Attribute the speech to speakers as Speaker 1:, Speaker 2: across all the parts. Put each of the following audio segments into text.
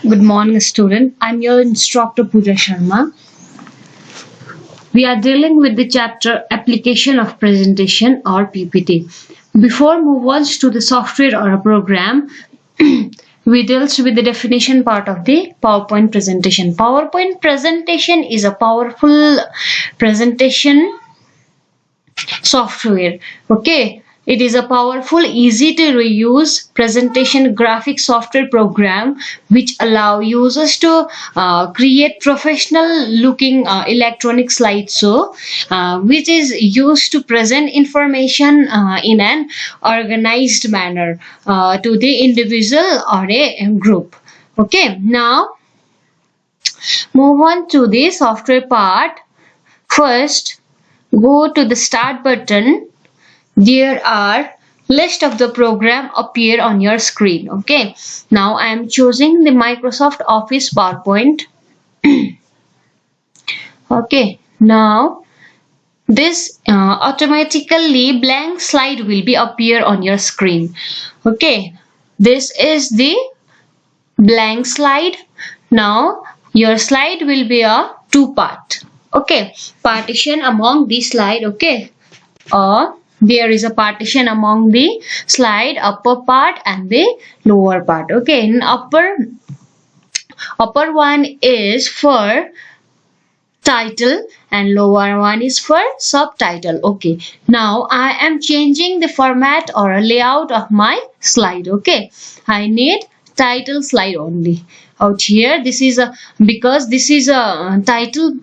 Speaker 1: Good morning, student. I'm your instructor Pooja Sharma. We are dealing with the chapter Application of Presentation or PPT. Before move on to the software or a program, we dealt with the definition part of the PowerPoint presentation. PowerPoint presentation is a powerful presentation software. Okay, it is a powerful, easy to reuse presentation graphic software program which allow users to create professional looking electronic slideshow which is used to present information in an organized manner to the individual or a group. Okay, now move on to the software part. First, go to the start button. There are list of the program appear on your screen. Okay, now I am choosing the Microsoft Office PowerPoint. Okay, now this automatically blank slide will be appear on your screen. Okay, this is the blank slide. Now your slide will be a two part. Okay, partition among the slide. Okay, or there is a partition among the slide upper part and the lower part. Okay, in upper one is for title and lower one is for subtitle. Okay, now I am changing the format or a layout of my slide. Okay, I need title slide only. Out here, this is a because this is a title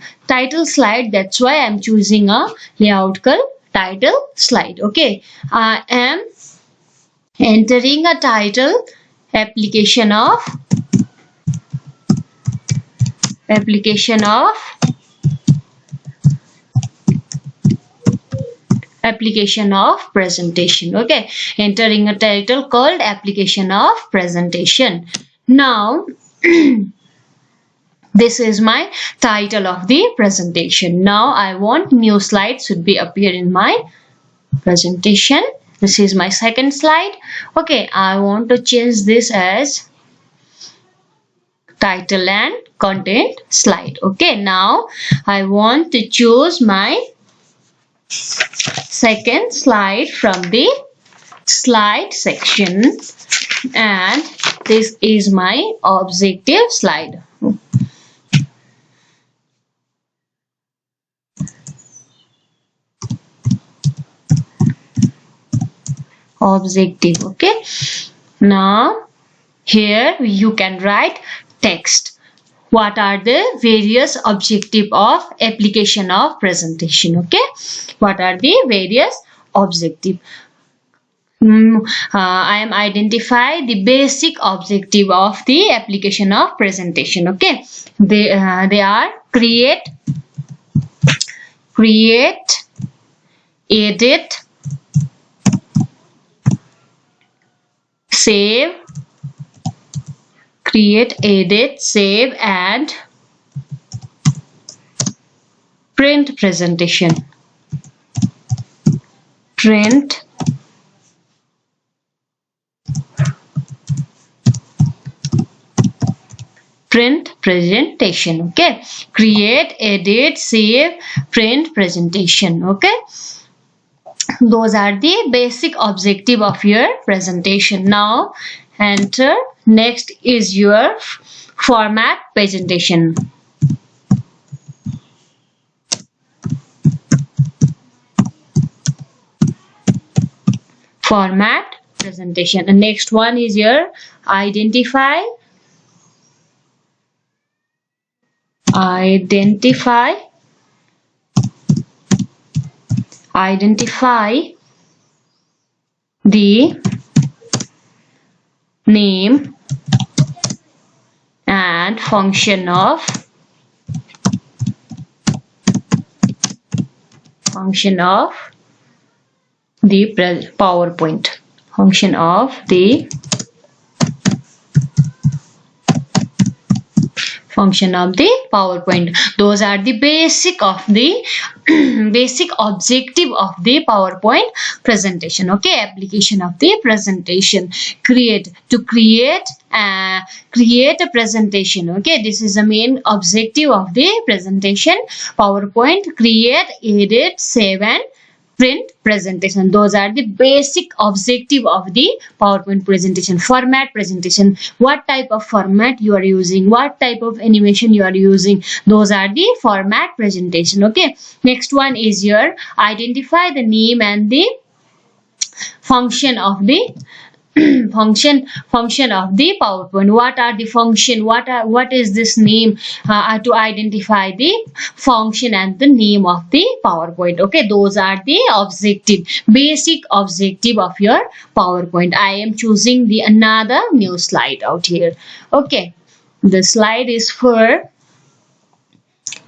Speaker 1: slide, that's why I'm choosing a layout called title slide. Okay, I am entering a title application of presentation. Okay, entering a title called application of presentation. Now this is my title of the presentation. Now I want new slide should be appear in my presentation. This is my second slide. Okay, I want to change this as title and content slide. Okay, now I want to choose my second slide from the slide section, and this is my objective slide. Objective. Okay, now here you can write text. What are the various objective of application of presentation? Okay, what are the various objective? I am identify the basic objective of the application of presentation. Okay, they are create, edit, save, save and print presentation. Print presentation. Okay, create, edit, save, print presentation. Okay, those are the basic objective of your presentation. Now enter. Next is your format presentation. Format presentation. The next one is your identify the name and function of the PowerPoint. Function of the function of the PowerPoint. Those are the basic of the basic objective of the PowerPoint presentation. Okay, application of the presentation. Create a presentation. Okay, this is the main objective of the presentation. PowerPoint: create, edit, save and print presentation. Those are the basic objective of the PowerPoint presentation. Format presentation: what type of format you are using, what type of animation you are using, those are the format presentation. Okay, next one is your identify the name and the function of the function of the PowerPoint. What are the function, what is this name, to identify the function and the name of the PowerPoint. Okay, those are the objective, basic objective of your PowerPoint. I am choosing the another new slide out here. Okay, the slide is for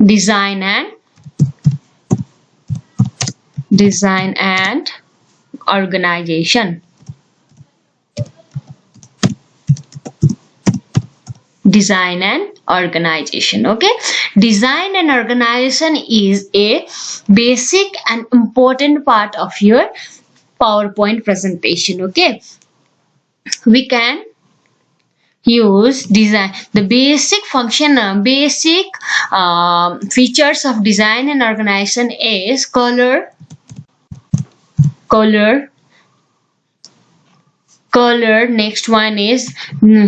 Speaker 1: design and organization. Design and organization. Okay, design and organization is a basic and important part of your PowerPoint presentation. Okay, we can use design, the basic function, basic features of design and organization is color. Next one is,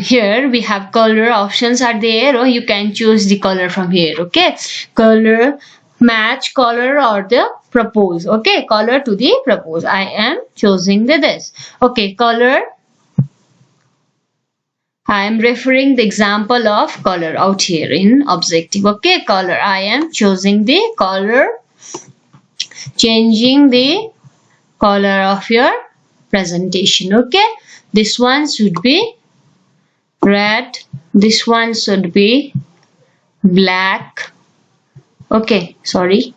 Speaker 1: here we have color options are there, or you can choose the color from here. Okay, color, match color or the propose. Okay, color to the propose. I am choosing this. Okay, color, I am referring the example of color out here in objective. Okay, color, I am choosing the color, changing the color of your presentation. Okay, this one should be red, this one should be black. Okay, sorry,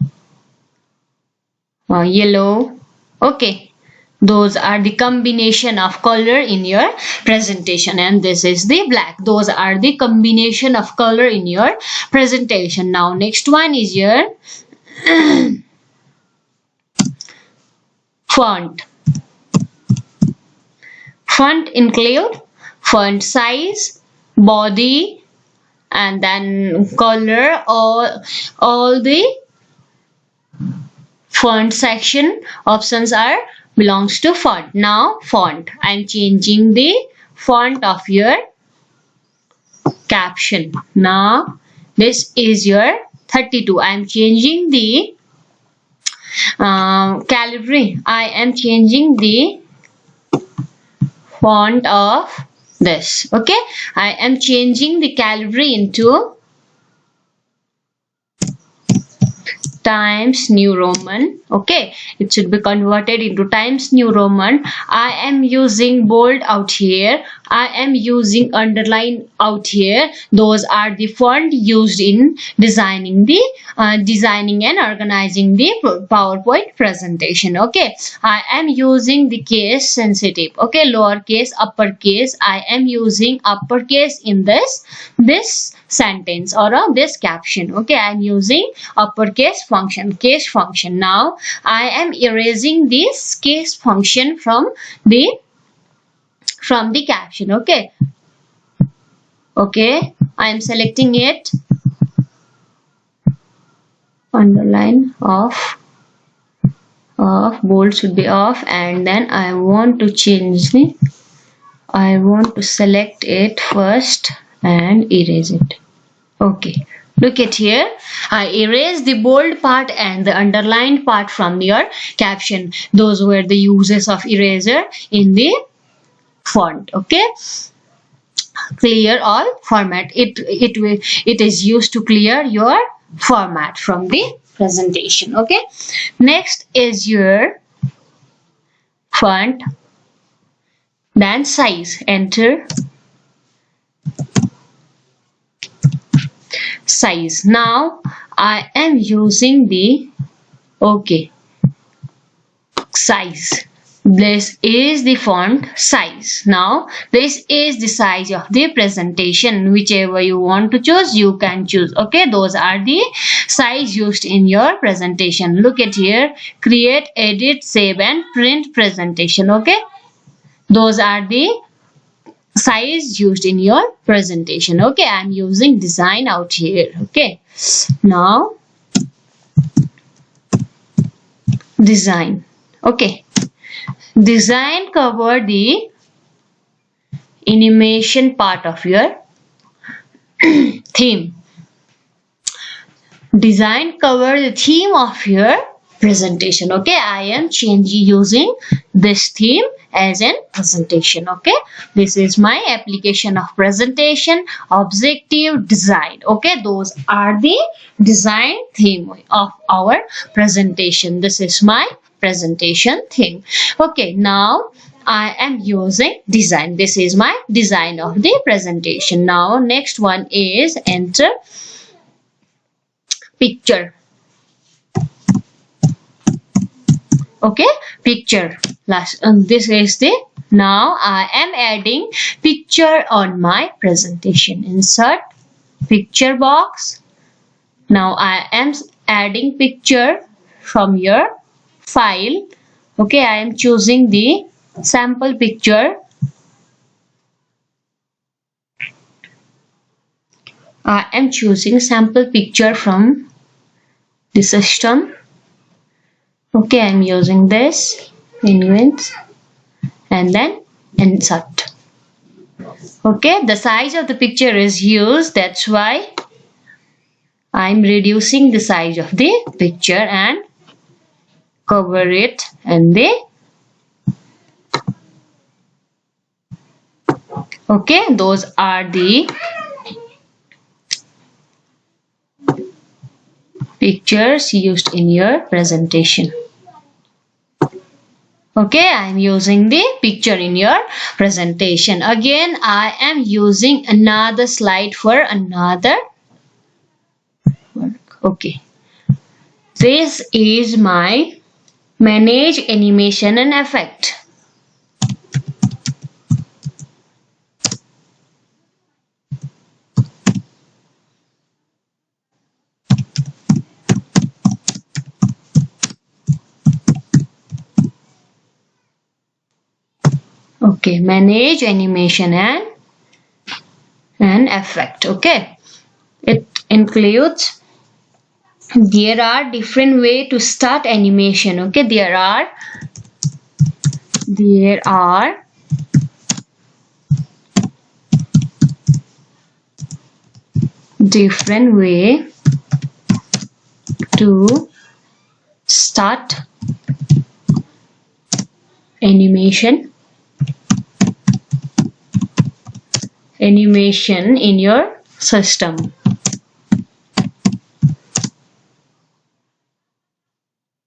Speaker 1: yellow. Okay, those are the combination of color in your presentation, and this is the black. Those are the combination of color in your presentation. Now next one is your font. Font include font size, body, and then color. All the font section options are belongs to font. Now font, I am changing the font of your caption. Now this is your 32. I am changing the calibri. I am changing the font of this. Okay, I am changing the calibri into Times New Roman. Okay, it should be converted into Times New Roman. I am using bold out here, I am using underline out here. Those are the font used in designing and organizing the PowerPoint presentation. Okay, I am using the case sensitive. Okay, lowercase, uppercase. I am using uppercase in this sentence or this caption. Okay, I am using uppercase function, case function. Now I am erasing this case function from the caption. Okay, I am selecting it, underline off, bold should be off, and then I want to select it first and erase it. Okay, look at here, I erased the bold part and the underlined part from your caption. Those were the uses of eraser in the font. Okay, clear all format. It is used to clear your format from the presentation. Okay, next is your font, then size. Enter size. Now I am using the size. This is the font size. Now this is the size of the presentation. Whichever you want to choose, you can choose. Okay, those are the size used in your presentation. Look at here, create, edit, save and print presentation. Okay, those are the size used in your presentation. Okay, I'm using design out here. Okay, now design. Okay, design cover the animation part of your theme. Design cover the theme of your presentation. Okay, I am using this theme as an presentation. Okay, this is my application of presentation, objective, design. Okay, those are the design theme of our presentation. This is my presentation theme. Okay, now I am using design. This is my design of the presentation. Now next one is enter picture. Okay, picture. This is the, now I am adding picture on my presentation. Insert picture box. Now I am adding picture from your file. Okay, I am choosing the sample picture. I am choosing sample picture from the system. Okay, I am using this penguins and then insert. Okay, the size of the picture is used, that's why I am reducing the size of the picture and cover it and the, okay, those are the pictures used in your presentation. Okay, I am using the picture in your presentation. Again, I am using another slide for another work. Okay, this is my manage animation and effect. Okay, manage animation and effect. Okay, it includes, there are different way to start animation. Okay, there are different way to start animation in your system.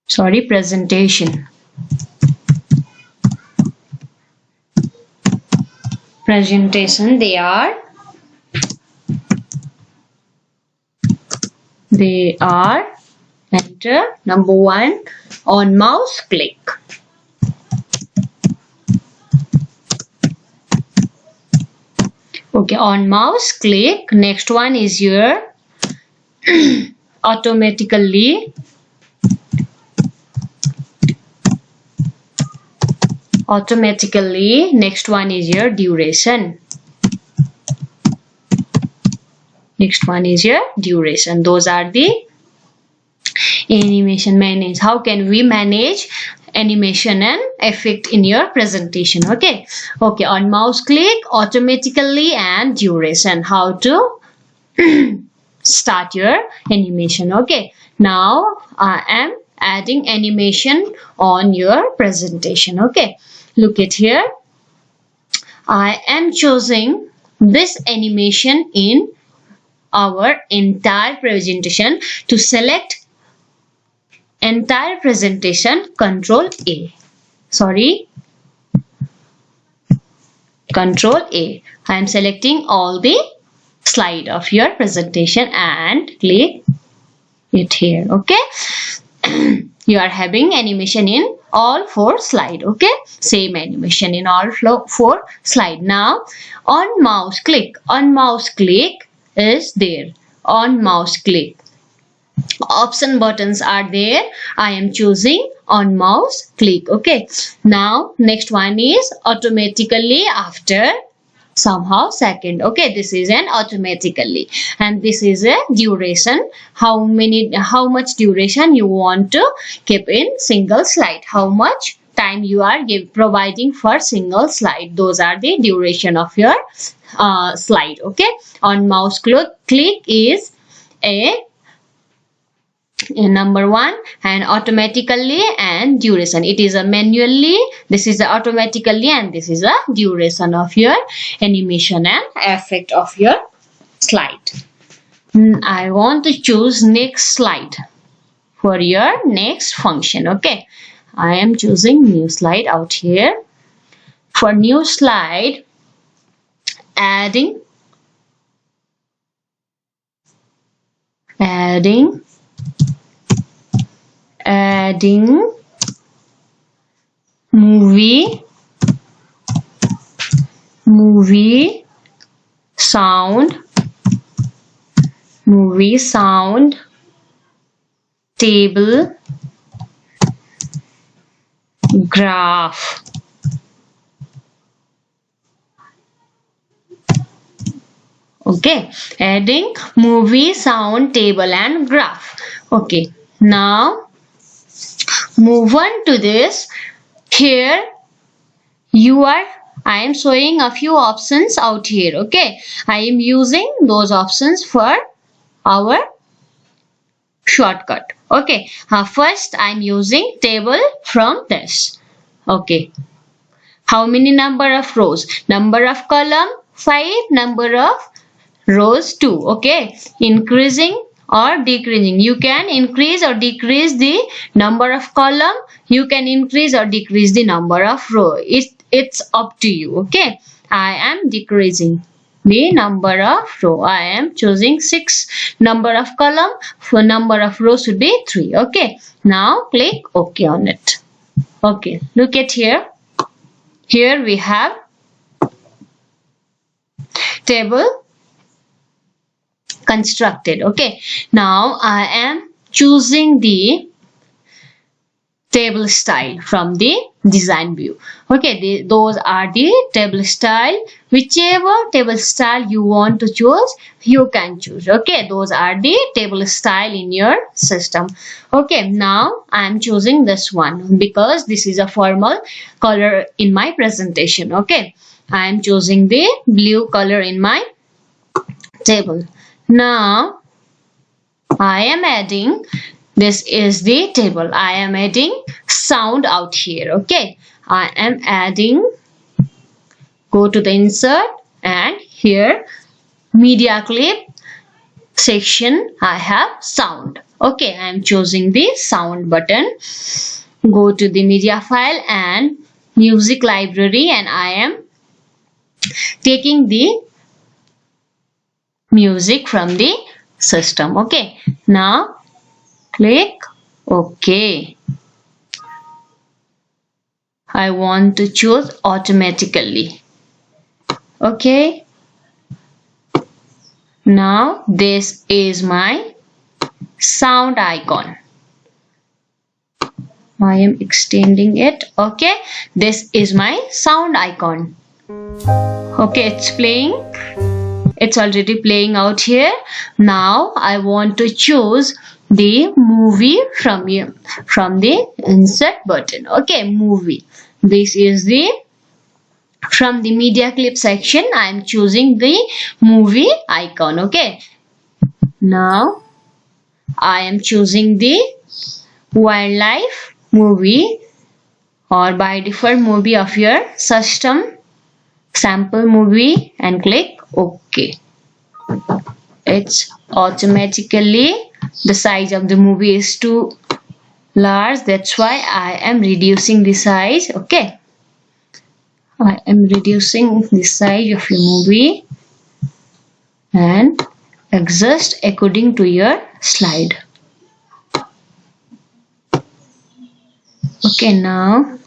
Speaker 1: Sorry, presentation. They are enter number 1 on mouse click. Okay, on mouse click. Next one is your automatically. Next one is your duration. Those are the animation manage. How can we manage animation and effect in your presentation? Okay, on mouse click, automatically and duration. How to start your animation. Okay, now I am adding animation on your presentation. Okay, look at here, I am choosing this animation in our entire presentation. To select entire presentation, Control A. I am selecting all the slide of your presentation and click it here. Okay. you are having animation in all 4 slide. Okay, same animation in all 4 slide. Now on mouse click is there. On mouse click, option buttons are there. I am choosing on mouse click. Okay, now next one is automatically after somehow second. Okay, this is an automatically, and this is a duration. How much duration you want to keep in single slide, how much time you are providing for single slide. Those are the duration of your slide. Okay, on mouse click is a number 1, and automatically and duration, it is a manually, this is the automatically, and this is a duration of your animation and effect of your slide. I want to choose next slide for your next function. Okay, I am choosing new slide out here. For new slide, adding movie sound table graph. Okay, adding movie sound table and graph. Okay, now move on to this. Here I am showing a few options out here. Okay, I am using those options for our shortcut. Okay, first I am using table from this. Okay, how many number of rows? Number of column 5, number of rows 2. Okay, increasing or decreasing, you can increase or decrease the number of column, you can increase or decrease the number of row. It's up to you. Okay, I am decreasing the number of row. I am choosing 6. Number of column, for number of rows should be 3. Okay, now click OK on it. Okay, look at here. Here we have table constructed. Okay, now I am choosing the table style from the design view. Okay, those are the table style. Whichever table style you want to choose, you can choose. Okay, those are the table style in your system. Okay, now I am choosing this one because this is a formal color in my presentation. Okay, I am choosing the blue color in my table. Now I am adding, this is the table, I am adding sound out here. Okay, I am adding, go to the insert, and here media clip section I have sound. Okay, I am choosing the sound button. Go to the media file and music library, and I am taking the music from the system. Okay, now click OK. I want to choose automatically. Okay, now this is my sound icon. I am extending it. Okay, this is my sound icon. Okay, it's playing. It's already playing out here. Now I want to choose the movie from the insert button. Okay, movie. This is the from the media clip section. I am choosing the movie icon. Okay, now I am choosing the wildlife movie or by default movie of your system, sample movie, and click OK. It's automatically, the size of the movie is too large, that's why I am reducing the size. Okay, I am reducing the size of your movie and adjust according to your slide. Okay, now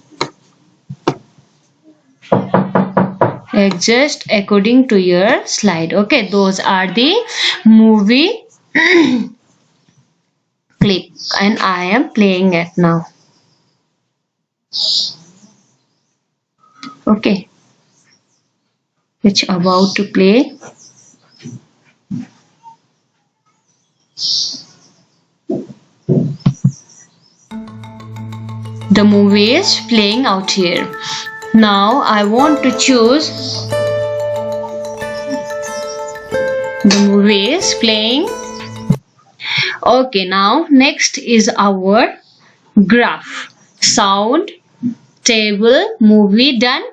Speaker 1: adjust according to your slide. Okay, those are the movie clip and I am playing it now. Okay, it's about to play. The movie is playing out here. Now I want to choose. The movie is playing. Okay, now next is our graph. Sound, table, movie done.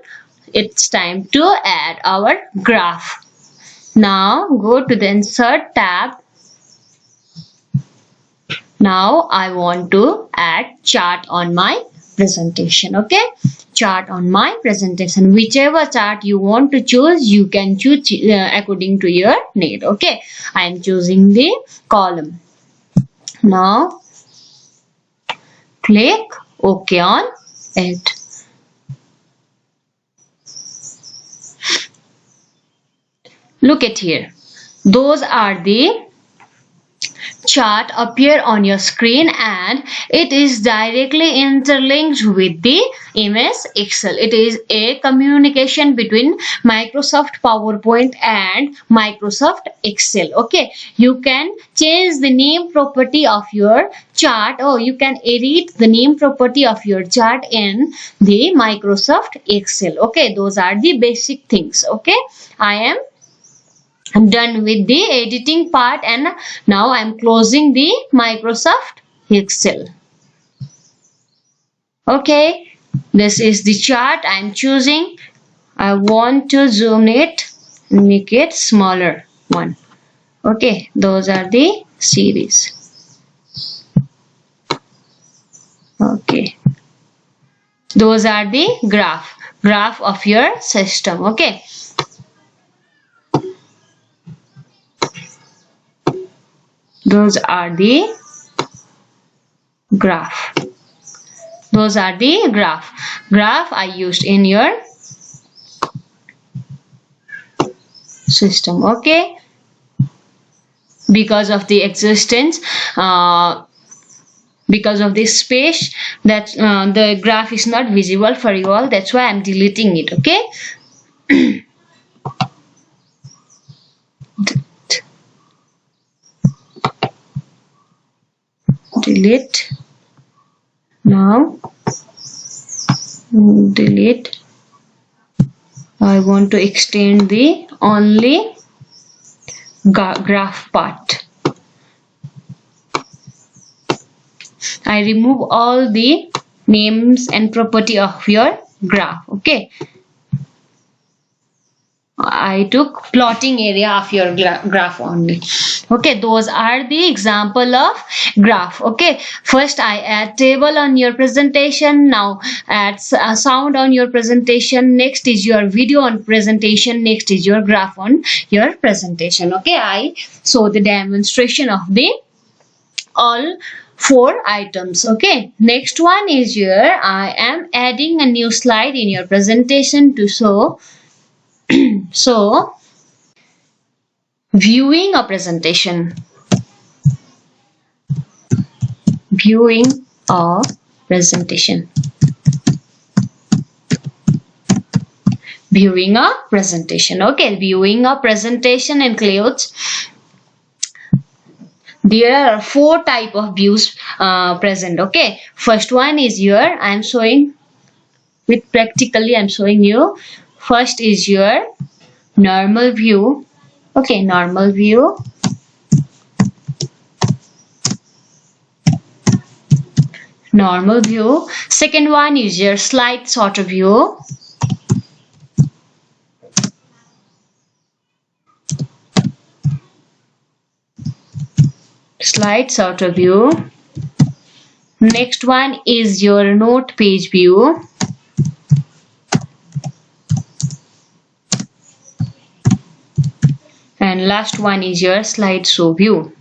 Speaker 1: It's time to add our graph. Now go to the insert tab. Now I want to add chart on my presentation. Okay, chart on my presentation. Whichever chart you want to choose, you can choose according to your need. Okay, I am choosing the column. Now click OK on it. Look at here. Those are the chart appear on your screen and it is directly interlinked with the MS Excel. It is a communication between Microsoft PowerPoint and Microsoft Excel. Okay, you can change the name property of your chart or you can edit the name property of your chart in the Microsoft Excel. Okay, those are the basic things. Okay, I'm done with the editing part and now I'm closing the Microsoft Excel. Okay, this is the chart I'm choosing. I want to zoom it, make it smaller one. Okay, those are the series. Okay, those are the graph of your system. Okay. Those are the graph. Those are the graph I used in your system. Okay, because of the existence because of this space that the graph is not visible for you all, that's why I'm deleting it. Okay. Delete. Now delete. I want to extend the only graph part. I remove all the names and property of your graph. Okay, I took plotting area of your graph only. Okay, those are the example of graph. Okay, first I add table on your presentation. Now add sound on your presentation. Next is your video on presentation. Next is your graph on your presentation. Okay, I show the demonstration of the all 4 items. Okay, next one is here I am adding a new slide in your presentation to show. So viewing a presentation. Viewing a presentation. Viewing a presentation. Okay, viewing a presentation includes. There are 4 type of views present. Okay, first one is here I am showing with practically I'm showing you. First is your normal view. Okay, normal view. Normal view. Second one is your slide sort of view. Slide sort of view. Next one is your note page view. And last one is your slideshow view.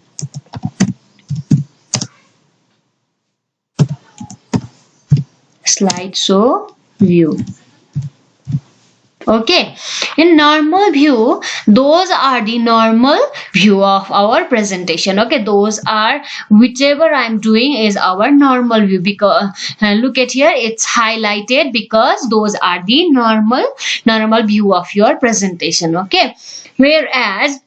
Speaker 1: slideshow view. Okay, in normal view, those are the normal view of our presentation. Okay, those are whichever I'm doing is our normal view, because look at here, it's highlighted because those are the normal view of your presentation. Okay, whereas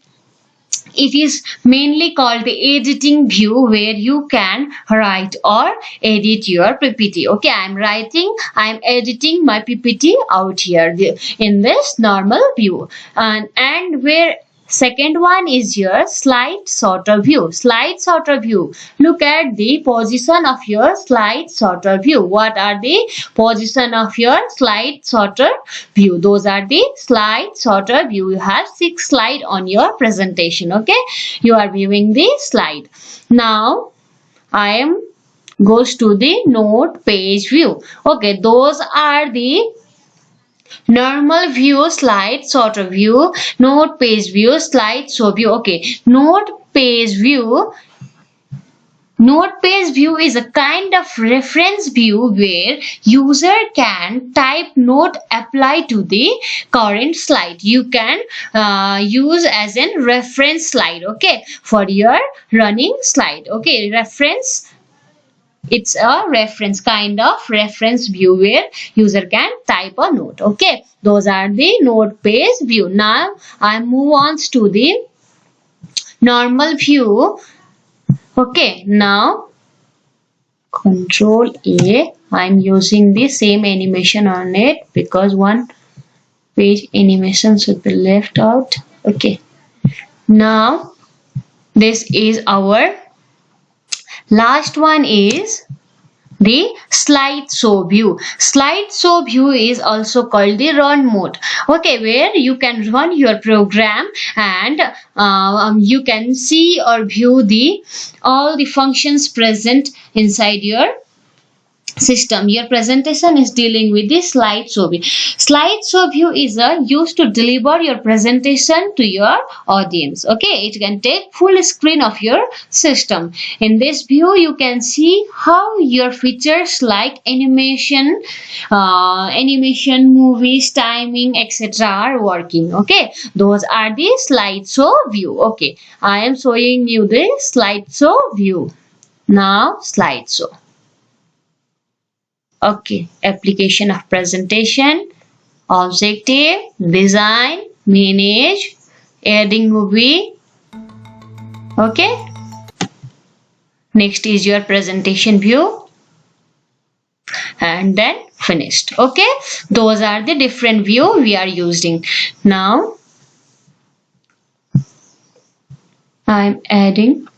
Speaker 1: it is mainly called the editing view, where you can write or edit your PPT. Okay, I'm editing my PPT out here in this normal view. And where second one is your slide sorter view. Slide sorter view. Look at the position of your slide sorter view. What are the position of your slide sorter view? Those are the slide sorter view. You have 6 slide on your presentation. Okay, you are viewing the slide. Now I am goes to the note page view. Okay, those are the normal view, slide sorter view, note page view, slide show view. Okay, note page view is a kind of reference view where user can type note apply to the current slide. You can use as a reference slide, okay, for your running slide. Okay, reference, it's a reference, kind of reference view where user can type a note. Okay, those are the note page view. Now I move on to the normal view. Okay, now Control A, I'm using the same animation on it because one page animation should be left out. Okay, now this is our last one is the slideshow view. Slideshow view is also called the run mode. Okay, where you can run your program and you can see or view all the functions present inside your system. Your presentation is dealing with the slideshow view. Slideshow view is used to deliver your presentation to your audience. Okay, it can take full screen of your system. In this view, you can see how your features like animation, movies, timing, etc. are working. Okay, those are the slideshow view. Okay, I am showing you the slideshow view. Now slideshow. Okay, application of presentation, objective, design, manage, adding movie. Okay, next is your presentation view and then finished. Okay, those are the different view we are using. Now I'm adding